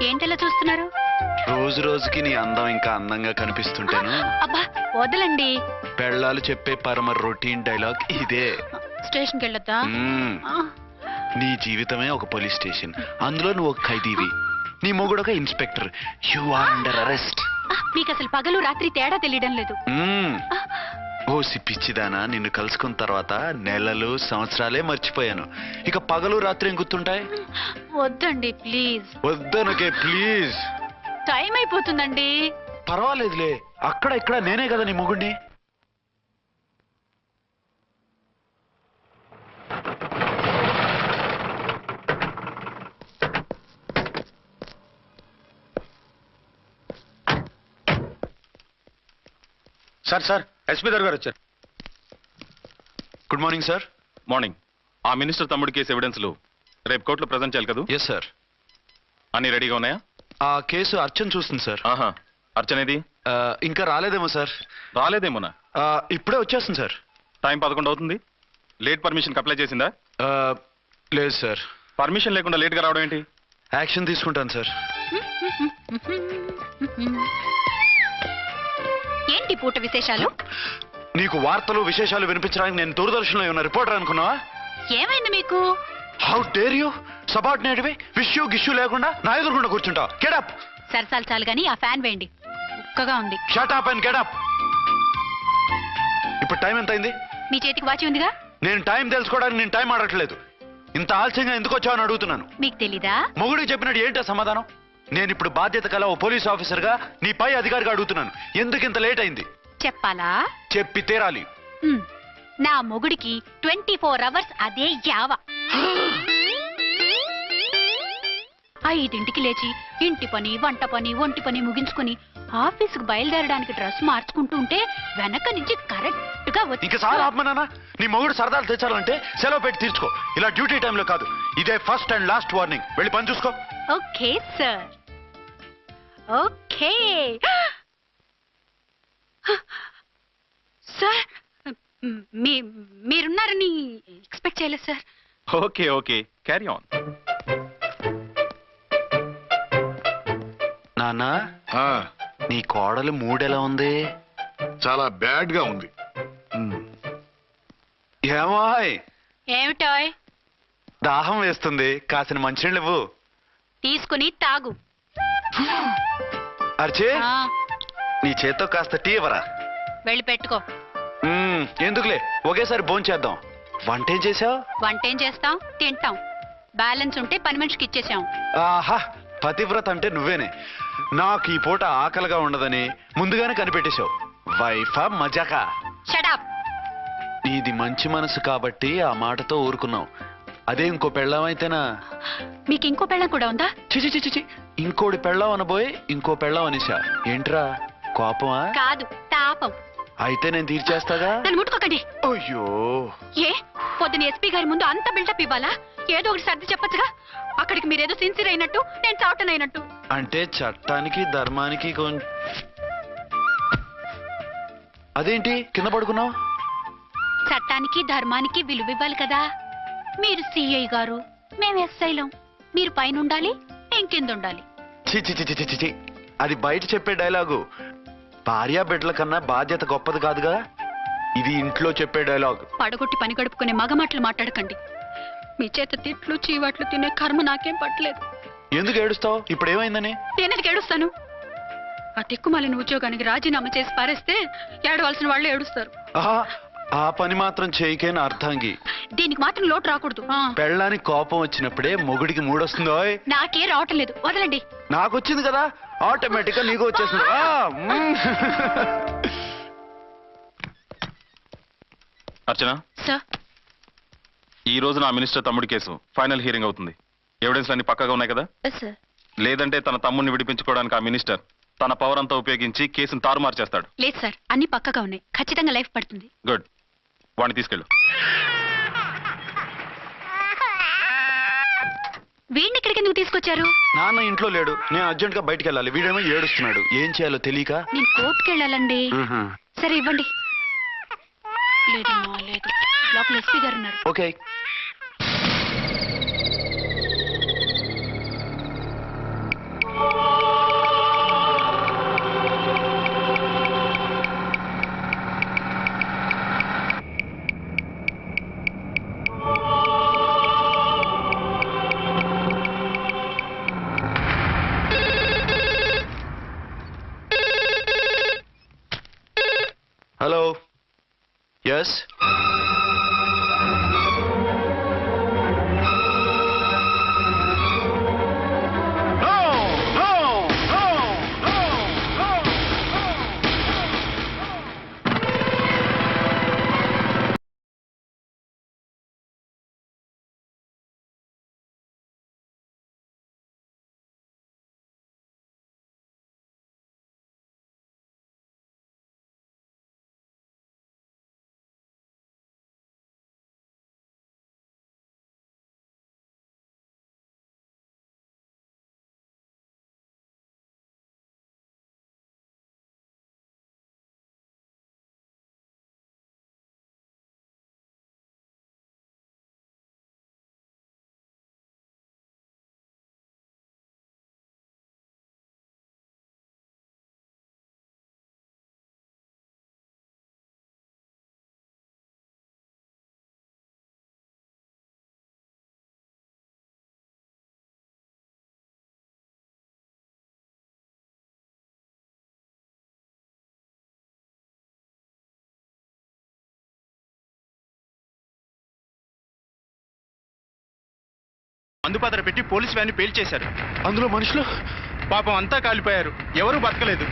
ఏంటలా చూస్తున్నారు? రోజు రోజుకి నీ అందం ఇంకా అందంగా కనిపిస్తుంటాను. అబ్బా వదలండి. పెళ్ళాలు చెప్పే పరమ రొటీన్ డైలాగ్ ఇదే. స్టేషన్కి వెళ్ళొద్దా? నీ జీవితమే ఒక పోలీస్ స్టేషన్, అందులో నువ్వు ఒక ఖైదీవి, నీ మొగుడు ఒక inspector. You are under arrest. మీకు అసలు పగలు రాత్రి తేడా తెలియడం లేదు. ఓ సిప్పిచ్చిదానా, నిన్ను కలుసుకున్న తర్వాత నెలలు సంవత్సరాలే మర్చిపోయాను. ఇక పగలు రాత్రి ఏం గుర్తుంటాయి? వద్దండి ప్లీజ్. వద్దనకే ప్లీజ్. టైం అయిపోతుందండి. పర్వాలేదులే, అక్కడ ఇక్కడ నేనే కదా నీ మొగుడిని. సార్ సార్ ఎస్పీ గారు వచ్చారు. Good morning sir. మార్నింగ్. ఆ మినిస్టర్ తమ్ముడి కేసు ఎవిడెన్స్లు రేపు కోర్టులో ప్రజెంట్ చేయాలి కదా? Yes sir. అన్ని రెడీగా ఉన్నాయా? ఆ కేసు అర్చన్ చూస్తుంది సార్. ఆహా, అర్చనేది? ఇంకా రాలేదేమో సార్. రాలేదేమోనా? ఇప్పుడే వచ్చేస్తుంది సార్. టైం 11 అవుతుంది. లేట్ పర్మిషన్ అప్లై చేసిందా? లేదు సార్. పర్మిషన్ లేకుండా లేట్ గా రావడం ఏంటి? యాక్షన్ తీసుకుంటాను సార్. ఏంటి పూట విశేషాలు? నీకు వార్తలు విశేషాలు వినిపించడానికి నేను దూరదర్శన్లో ఉన్న రిపోర్టర్ అనుకున్నావా? ఏమైంది మీకు? How dare you! సబార్డినేట్వి విష్యూ గిష్యూ లేకుండా నా ఎదురుకుండా కూర్చుంటావు. Get up. సరసాలు చాలు గానీ ఆ ఫ్యాన్ వేయండి, ఉక్కగా ఉంది. Shut up and get up. ఇప్పుడు టైం ఎంత అయింది? మీ చేతికి వాచి ఉందిగా. నేను టైం తెలుసుకోవడానికి నేను టైం ఆడట్లేదు. ఇంత ఆలస్యంగా ఎందుకు వచ్చావని అడుగుతున్నాను. మీకు తెలీదా? మొగుడికి చెప్పినట్టు ఏంటో సమాధానం? నేను ఇప్పుడు బాధ్యత కల ఓ పోలీస్ ఆఫీసర్ గా నీ పై అధికారిగా అడుగుతున్నాను, ఎందుకు ఇంత లేట్ అయింది? చెప్పాలా? చెప్పి తీరాలి. నా మొగుడికి 24 అవర్స్ అదే యావ. 5ంటికి లేచి ఇంటి పని, వంట పని, ఒంటి పని ముగించుకుని ఆఫీసుకు బయలుదేరడానికి డ్రెస్ మార్చుకుంటూ ఉంటే వెనక నుంచి కరెక్ట్ గా వచ్చి. ఇంకా సార్ ఆపమన్నానా? నీ మొగుడు సరదాలు తెచ్చాలంటే సెలవు పెట్టి తీర్చుకో. ఇలా డ్యూటీ టైంలో కాదు. ఇదే ఫస్ట్ అండ్ లాస్ట్ వార్నింగ్. వెళ్ళి పని చూసుకో. Okay sir. Okay sir. మీరున్నారని ఎక్స్పెక్ట్ చేయలేదు sir. Okay okay, carry on. నాన్న, నీ కోడలు మూడెలా ఉంది? చాలా బ్యాడ్ గా ఉంది. ఏమాయ్? ఏమిటాయ్? దాహం వేస్తుంది, కాసిన మంచినీళ్ళు ఇవ్వు. తీసుకుని తాగు. అర్చే, నీ చేత్తో కాస్త టీ ఇవ్వరా? వెళ్ళి పెట్టుకో. ఎందుకులే, ఒకేసారి భోంచేద్దాం. వంటేం చేసావు? వంటేం చేస్తాం, తింటాం. బ్యాలెన్స్ ఉంటే పని మనిషికి ఇచ్చేసాం. ఆహా, పతివ్రత అంటే నువ్వేనే. నాకు ఈ పూట ఆకలిగా ఉండదని ముందుగానే కనిపెట్టేశావు. వైఫా మజాకా? షటప్. నీది మంచి మనసు కాబట్టి ఆ మాటతో ఊరుకున్నావు. అదే ఇంకో పెళ్ళాం అయితేనా? మీకు ఇంకో పెళ్ళం కూడా ఉందా? చిచి చిచి చి, ఇంకోటి పెళ్ళాం అనబోయి ఇంకో పెళ్ళాం అనేసా. ఏంట్రా కోపమా? కాదు, తాపం. అయితే నేను తీర్చేస్తాగా. నన్ను ముట్టుకోకండి. అయ్యో, ఏ పొద్దున ఎస్పీ గారి ముందు అంత బిల్డప్ ఇవ్వాలా? ఏదో ఒకటి సర్ది చెప్పచ్చుగా. అక్కడికి మీరేదో సిన్సియర్ అయినట్టు, నేను చావటం అయినట్టు. అంటే చట్టానికి ధర్మానికి అదేంటి కింద పడుకున్నావు? చట్టానికి ధర్మానికి విలువ ఇవ్వాలి కదా. మీరు సిఐ గారు, మేము ఎస్ఐలం. మీరు పైన ఉండాలి, నేను కింద ఉండాలి. చిచి చిచి చిచి చి, అది బయట చెప్పే డైలాగు. భార్యా బిడ్డల కన్నా బాధ్యత గొప్పది కాదుగా. ఇది ఇంట్లో చెప్పే డైలాగ్. పడగొట్టి పని గడుపుకునే మగ మాటలు మాట్లాడకండి. మీ చేత తిట్లు చీవాట్లు తినే కర్మ నాకేం పట్టలేదు. ఎందుకు ఏడుస్తావు? ఇప్పుడు ఏమైందని? నేనెందుకు ఏడుస్తాను? ఆ తిక్కుమాలిన ఉద్యోగానికి రాజీనామా చేసి పారేస్తే ఏడవలసిన వాళ్ళు ఏడుస్తారు. ఆ పని మాత్రం చేయకేన అర్థంగి. దీనికి మాత్రం లోటు రాకూడదు. పెళ్ళానికి కోపం వచ్చినప్పుడే మొగుడికి మూడొస్తుందో. నాకే రావటం లేదు, వదలండి. నాకు వచ్చింది కదా, ఆటోమేటిక్ గా నీకు వచ్చేసింది. అర్చన సార్, ఈ రోజు నా మినిస్టర్ తమ్ముడి కేసు ఫైనల్ హియరింగ్ అవుతుంది. ఎవిడెన్స్ అన్ని పక్కగా ఉన్నాయి కదా? సార్. లేదంటే తన తమ్ముడిని విడిపించుకోవడానికి ఆ మినిస్టర్ తన పవర్ అంతా ఉపయోగించి కేసును తారుమారు చేస్తాడు. లేదు సార్, అన్ని పక్కగా ఉన్నాయి. ఖచ్చితంగా లైఫ్ పడుతుంది. గుడ్, వాడిని తీసుకెళ్ళు. వీడిని ఇక్కడికి ఎందుకు తీసుకొచ్చారు? నాన్న ఇంట్లో లేడు, నేను అర్జెంట్ గా బయటికి వెళ్ళాలి. వీడేమో ఏడుస్తున్నాడు, ఏం చేయాలో తెలియక. నేను కోర్టుకి వెళ్ళాలండి. సరే ఇవ్వండి. లేదమ్మా లేదు, లోపల ఎస్పీ గారు ఉన్నారు. ఓకే. బస్. మందుపాత్ర పెట్టి పోలీసు వ్యాన్ని పేల్చేశారు. అందులో మనుషులు పాపం అంతా కాలిపోయారు. ఎవరూ బతకలేదు.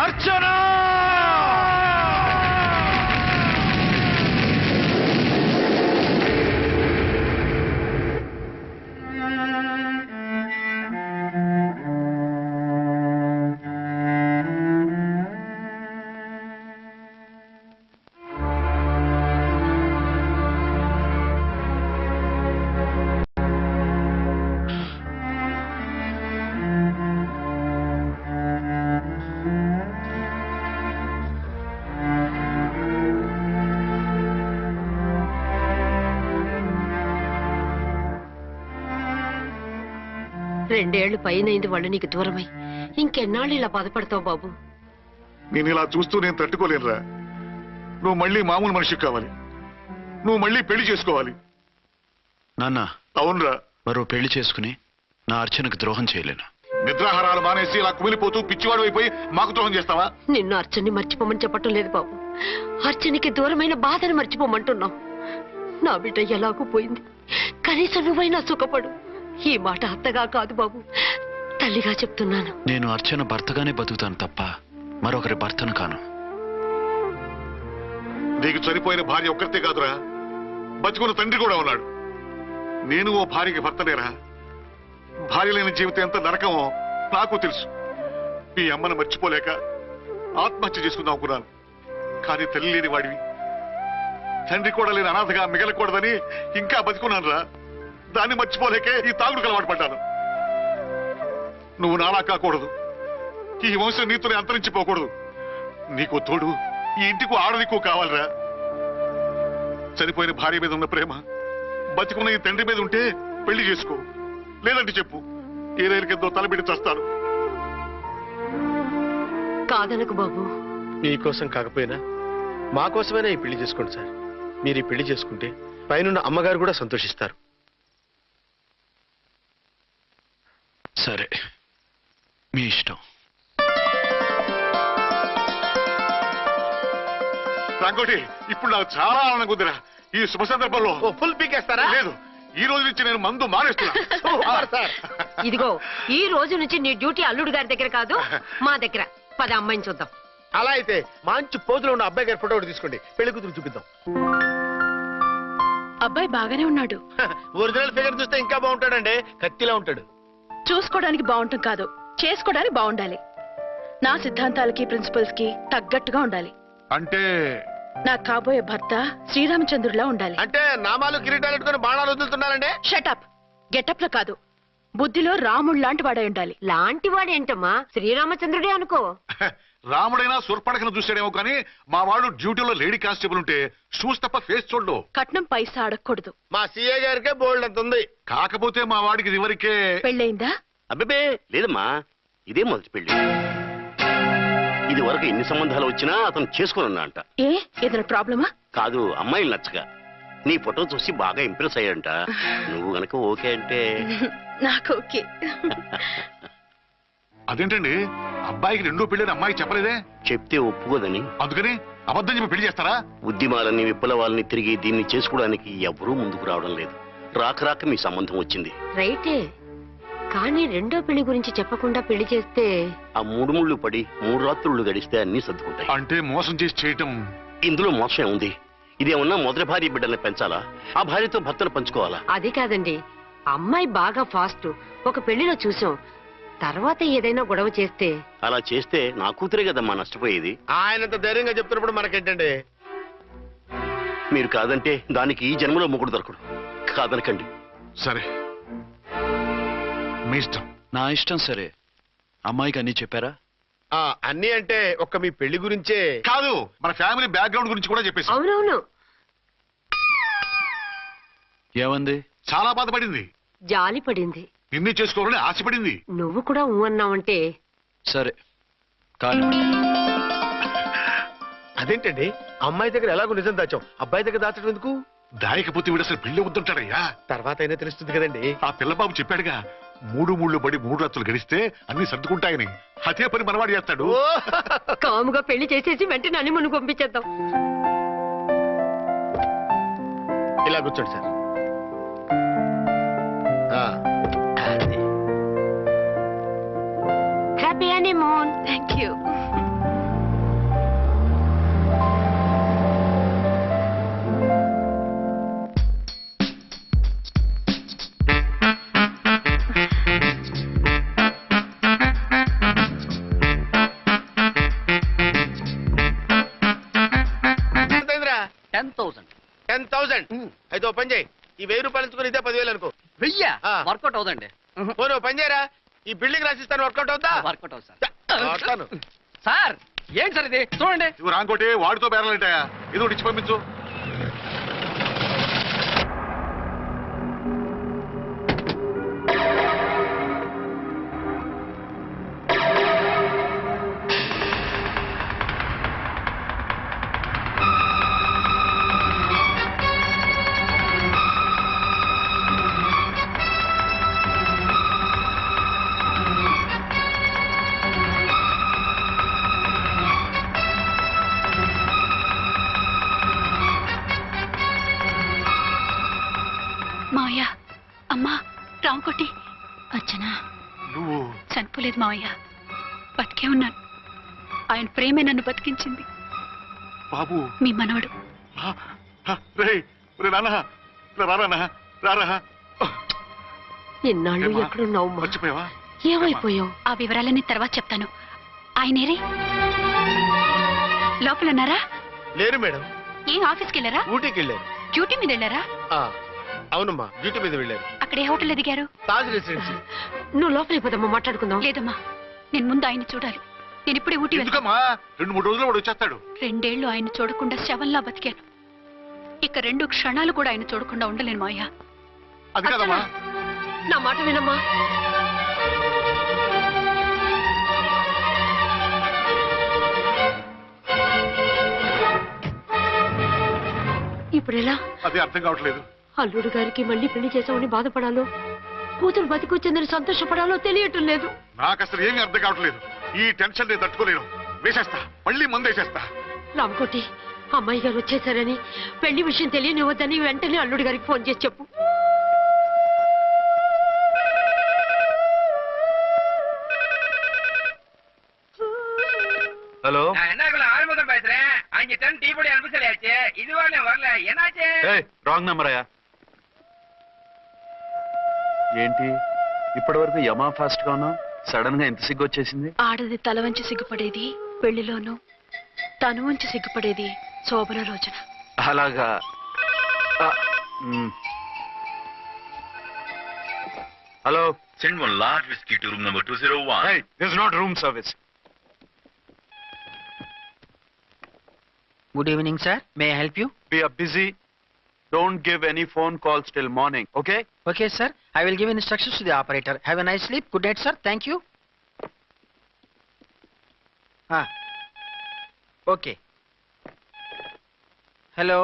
అర్చనా! రెండేళ్లు పైనైంది వాళ్ళు నీకు దూరమై. ఇంకెన్నాళ్ళు ఇలా బాధపడతావు బాబు? నేను ఇలా చూస్తూ నేను తట్టుకోలేనురా. నువ్వు మళ్ళీ మామూలు మనిషి కావాలి. నువ్వు మళ్ళీ పెళ్లి చేసుకోవాలి. నాన్న, అవునరా. మరో పెళ్లి చేసుకుని నా అర్చనకు ద్రోహం చేయలేను. నిద్రాహారాలు మానేసి ఇలా కుమిలిపోతూ పిచ్చివాడు అయిపోయి మాకు ద్రోహం చేస్తావా? నిన్ను అర్చన్ని మర్చిపోమని చెప్పటం లేదు బాబు. అర్చనికి దూరమైన బాధను మర్చిపోమంటున్నావు. నా బిడ్డ ఎలాగూ పోయింది, కనీసం నువ్వైనా సుఖపడు. ఈ మాట అత్తగా కాదు బాబు, తల్లిగా చెప్తున్నాను. నేను అర్చన భర్తగానే బతుకుతాను తప్ప మరొకరి భర్తను కాను. నీకు చనిపోయిన భార్య ఒక్కరితే కాదురా, బతుకున్న తండ్రి కూడా ఉన్నాడు. నేను ఓ భార్యకి భర్తనేరా. భార్య లేని జీవితం ఎంత నరకమో నాకు తెలుసు. మీ అమ్మను మర్చిపోలేక ఆత్మహత్య చేసుకుందాం అనుకున్నాను. కానీ తల్లి లేని వాడివి, తండ్రి కూడా లేని అనాథగా మిగలకూడదని ఇంకా బతుకున్నాను రా. దాన్ని మర్చిపోలేకే ఈ తాగుడుకు అలవాటు పడ్డాను. నువ్వు నాలా కాకూడదు. ఈ వంశం నీతోనే అంతరించిపోకూడదు. నీకు తోడు ఈ ఇంటికి ఆడదికు కావాలిరా. చనిపోయిన భార్య మీద ఉన్న ప్రేమ బతికున్న ఈ తండ్రి మీద ఉంటే పెళ్లి చేసుకో. లేదంటే చెప్పు, ఏ రైలు కిందో తలబెట్టి చస్తాను. కాదనకు బాబు. మీకోసం కాకపోయినా మా కోసమైనా ఈ పెళ్లి చేసుకోండి సార్. మీరు ఈ పెళ్లి చేసుకుంటే పైనున్న అమ్మగారు కూడా సంతోషిస్తారు. సరే, మీ ఇష్టం. రంగోటి, ఇప్పుడు నాకు చాలా ఆనందంగా ఉందిరా. ఈ శుభ సందర్భంలో ఫుల్ పీకేస్తారా? లేదు, ఈ రోజు నుంచి నేను మందు మానేస్తున్నా. ఇదిగో, ఈ రోజు నుంచి నీ డ్యూటీ అల్లుడు గారి దగ్గర కాదు, మా దగ్గర. పద అమ్మాయిని చూద్దాం. అలా అయితే మంచి పోజులో ఉన్న అబ్బాయి గారి ఫోటో ఒకటి తీసుకోండి, పెళ్లి కూతురు చూపిద్దాం. అబ్బాయి బాగానే ఉన్నాడు. ఒరిజినల్ ఫిగర్ చూస్తే ఇంకా బాగుంటాడండి. కత్తిలా ఉంటాడు. చూసుకోవడానికి బాగుంటుంది కాదు, చేసుకోవడానికి బాగుండాలి. నా సిద్ధాంతాలకి ప్రిన్సిపల్స్ కి తగ్గట్టుగా ఉండాలి. అంటే నా కాబోయే భర్త శ్రీరామచంద్రులా ఉండాలి. అంటే నామాలు కిరీటాలు పెట్టుకుని బాణాలు వదులుతున్నారండి. షటప్. గెటప్ లో కాదు, బుద్ధిలో రాముడు లాంటి వాడై ఉండాలి. లాంటి వాడేంటమ్మా, శ్రీరామచంద్రుడే అనుకో. రాముడైనా సుర్పడకను చూసాడేమో కానీ మా వాడు డ్యూటీలో లేడీ కానిస్టేబుల్ ఉంటే షూస్ తప్ప ఫేస్ చూడు. కట్నం పైసా అడగకూడదు. మా సీఏ గారికే బోల్డ్ అంత ఉంది. కాకపోతే మా వాడికి ఇదివరకే పెళ్ళయిందా? అబ్బే లేదమ్మా, ఇదే మొదటి పెళ్లి. ఇది వరకు ఎన్ని సంబంధాలు వచ్చినా అతను చేసుకున్నా అంట. ఏ ఏదైనా ప్రాబ్లమా? కాదు, అమ్మాయిలు నచ్చగా నీ ఫోటో చూసి బాగా ఇంప్రెస్ అయ్యాడంట. నువ్వు గనక ఓకే అంటే నాకు ఓకే. అదేంటండి, అబ్బాయికి రెండో పెళ్ళని అమ్మాయి చెప్పలేదే? చెప్తే ఒప్పుకోదని. అందుకని అబద్ధం చెప్పి పెళ్లి చేస్తారా? ఉద్యమాలని విప్లవాలని తిరిగి దీన్ని చేసుకోవడానికి ఎవరూ ముందుకు రావడం లేదు. రాక మీ సంబంధం వచ్చింది. రైటే, కానీ రెండో పెళ్లి గురించి చెప్పకుండా పెళ్లి చేస్తే ఆ 3 ముళ్ళు పడి 3 రాత్రుళ్ళు గడిస్తే అన్ని సర్దుకుంటాయి. అంటే మోసం చేసి చేయటం. ఇందులో మోసం ఉంది. ఇదేమన్నా మొదటి భార్య బిడ్డల్ని పెంచాలా? ఆ భార్యతో భర్తను పంచుకోవాలా? అది కాదండి, అమ్మాయి బాగా ఫాస్ట్. ఒక పెళ్లిలో చూసాం, తర్వాత ఏదైనా గొడవ చేస్తే. అలా చేస్తే నా కూతురే కదమ్మా నష్టపోయేది. ఆయనంత ధైర్యంగా చెప్తున్నప్పుడు మనకేంటండి? మీరు కాదంటే దానికి ఈ జన్మలో మొగుడు దొరకడు. కాదనకండి. సరే, మీ ఇష్టం. నా ఇష్టం. సరే, అమ్మాయికి అన్నీ చెప్పారా? అన్ని అంటే ఒక్క మీ పెళ్లి గురించే కాదు, మన ఫ్యామిలీ బ్యాక్గ్రౌండ్ గురించి కూడా చెప్పేసి. అవునవును, ఏమంది? చాలా బాధపడింది, జాలి పడింది. నిన్నే చేసుకోవాలని ఆశపడింది. నువ్వు కూడా ఊ అన్నావంటే. సరే కానీ అదేంటండి, అమ్మాయి దగ్గర ఎలాగో నిజం దాచాం, అబ్బాయి దగ్గర దాచడం ఎందుకు? దాయకపోతే వీడు అసలు పెళ్లి వద్దంటాడయ్యా. తర్వాత అయినా తెలుస్తుంది కదండి. ఆ పిల్లబాబు చెప్పాడుగా, 3 ముళ్ళు పడి 3 రాత్రులు గడిస్తే అన్ని సర్దుకుంటాయని. అదే పని మనవాడు చేస్తాడు. కాముగా పెళ్లి చేసేసి వెంటనే హనీమూన్ పంపించేద్దాం. ఇలా కూర్చోండి sir. Happy honeymoon. Thank you. అయితే ఓ పని చేయి, ఈ 1000 రూపాయలు ఎంచుకుని ఇదే 10,000 అనుకో. 1000 ఆ. వర్కౌట్ అవుదండి. పోనీ ఓ పని చేయరా, ఈ బిల్డింగ్ రాసిస్తాను, వర్కౌట్ అవుతా? వర్కౌట్ అవుతుంది సార్. వస్తాను. సార్ ఏంటి సార్ ఇది? చూడండి. ఇవి రాంకోటి వాడితో బేరాలంటాయా? ఇది ఒకటి ఇచ్చి పంపించు. మావయ్య, అమ్మా, రాంకోటి. అచ్చనా, నువ్వు చనిపోలేదు మావయ్య, బతికే ఉన్నాను. ఆయన ప్రేమే నన్ను బతికించింది. బాబు, మీ మనవడు. రారా. ఇన్నాళ్ళు ఎక్కడున్నావు? మర్చిపోయావా? ఏమైపోయావు? ఆ వివరాలన్నీ తర్వాత చెప్తాను. ఆయనేరే లోపలన్నారా? లేరు మేడం, ఏం ఆఫీస్కి వెళ్ళారా? ఊటీకి వెళ్ళారు. డ్యూటీ మీద వెళ్ళారా? అవునమ్మా, డ్యూటీ మీద వెళ్ళారు. అక్కడ ఏ హోటల్ ఎదిగారు? తాజ్ రెసిడెన్సీ. నువ్వు లోపలికి పోదమ్మా, మాట్లాడుకుందాం. లేదమ్మా, నేను ముందు ఆయన్ని చూడాలి. నేను ఇప్పుడే ఊటీ వెళ్తాను. ఎందుకమ్మా? 2-3 రోజుల్లో వాడు వచ్చేస్తాడు. 2 ఏళ్లు ఆయన చూడకుండా శవంలా బతికాను. ఇక 2 క్షణాలు కూడా ఆయన చూడకుండా ఉండలేను మావయ్య. అది కాదమ్మా. నా మాట వినమ్మా. ఇప్పుడెలా? అది అర్థం కావట్లేదు. అల్లుడు గారికి మళ్ళీ పెళ్లి చేసామని బాధపడాలో, కూతురు బతికొచ్చిందని సంతోషపడాలో తెలియటం లేదు. నాకు అసలు ఏమీ అర్థం కావట్లేదు. ఈ టెన్షన్ నేను తట్టుకోలేను. వేసేస్తా, మళ్ళీ మందేసేస్తా. రామకోటి, అమ్మాయి గారు వచ్చేసారని, పెళ్లి విషయం తెలియనివ్వద్దని వెంటనే అల్లుడి గారికి ఫోన్ చేసి చెప్పు. ஹலோ, என்ன ஆரம்பம் பேசுறேன். அங்க டன் டீ பொடி அனுப்பிச்சலையாச்சு, இது வரல. என்னாச்சு? రాంగ్ నెంబర్ అయ్యా. ఏంటి ఇప్పటి వరకు యమా ఫాస్ట్ గా ఉన్నావు, సడన్ గా ఎంత సిగ్గు వచ్చేసింది? ఆడది తల వంచి సిగ్గుపడేది పెళ్లిలోనూ, తను వంచి సిగ్గుపడేది శోభన రోజున. అలాగా. Hello, Send one large whiskey to room number 201. hey, this is not room service. Good evening, sir. May I help you? We are busy. Don't give any phone calls till morning, okay? Okay, sir. I will give instructions to the operator. Have a nice sleep. Good night, sir. Thank you. Okay. Hello.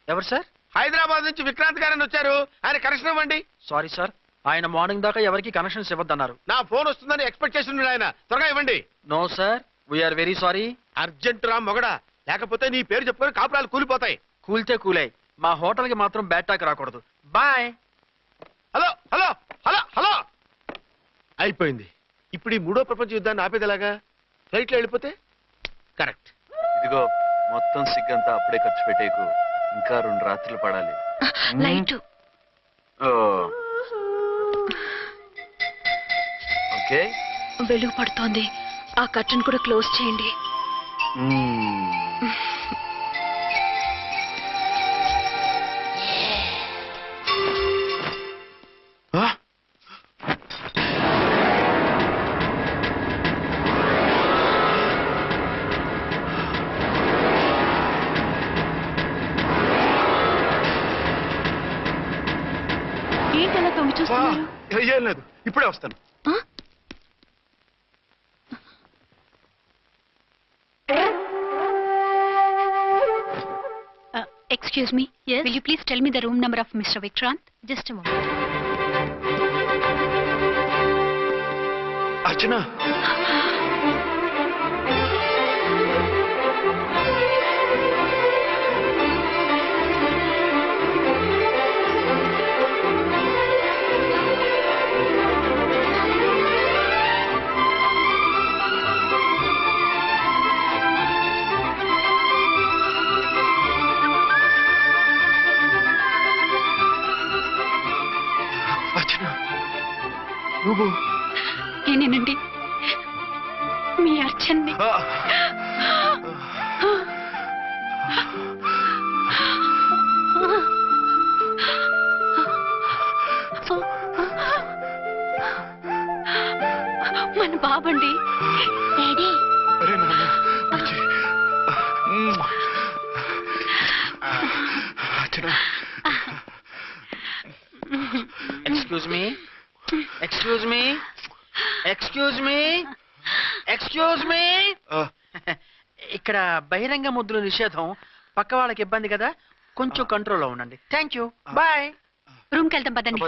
ఎవరు sir? Hyderabad నుంచి విక్రాంత్ గారని వచ్చారు, ఆయన connection ఇవ్వండి. Sorry sir, ఆయన morning దాకా ఎవరికి connections ఇవ్వద్దన్నారు. నా ఫోన్ వస్తుందని ఎక్స్పెక్ట్ చేసి ఆయన త్వరగా ఇవ్వండి. No sir, we are very sorry. Urgent రా మొగడా, లేకపోతే నీ పేరు చెప్పుకొని కాపురాలు కూలిపోతాయి. కూల్తే కూలాయి, మా హోటల్కి మాత్రం బ్యాడ్ టాక్ రాకూడదు. Bye. Hello hello hello hello అయిపోయింది. ఇప్పుడు ఈ 3వ ప్రపంచ యుద్ధాన్ని ఆపేది ఎలాగా? ఫ్లైట్లో వెళ్ళిపోతే కరెక్ట్. ఇదిగో మొత్తం సిగ్గంతా అప్పుడే ఖర్చు పెట్టేకు, ఇంకా 2 రాత్రులు పడాలి. లైట్ ఓకే, వెలుగు పడుతోంది. ఆ కర్టన్ కూడా క్లోజ్ చేయండి. ఏంటలా తొంగి చూస్తున్నారు? ఏం లేదు, ఇప్పుడే వస్తాను. Excuse me, will you please tell me the room number of mister Vikrant? Just moment. Archana, నువ్వు నేనేనండి, మీ అర్చన్ని. మన బాబండి. డాడీ, అరే నాన్న, Archana. Excuse me, excuse me, excuse me, excuse me. ఇక్కడ బహిరంగ ముద్దుల నిషేధం, పక్క వాళ్ళకి ఇబ్బంది కదా, కొంచెం కంట్రోల్లో ఉండండి. Thank you, bye. రూమ్కి వెళ్తాం పదండి.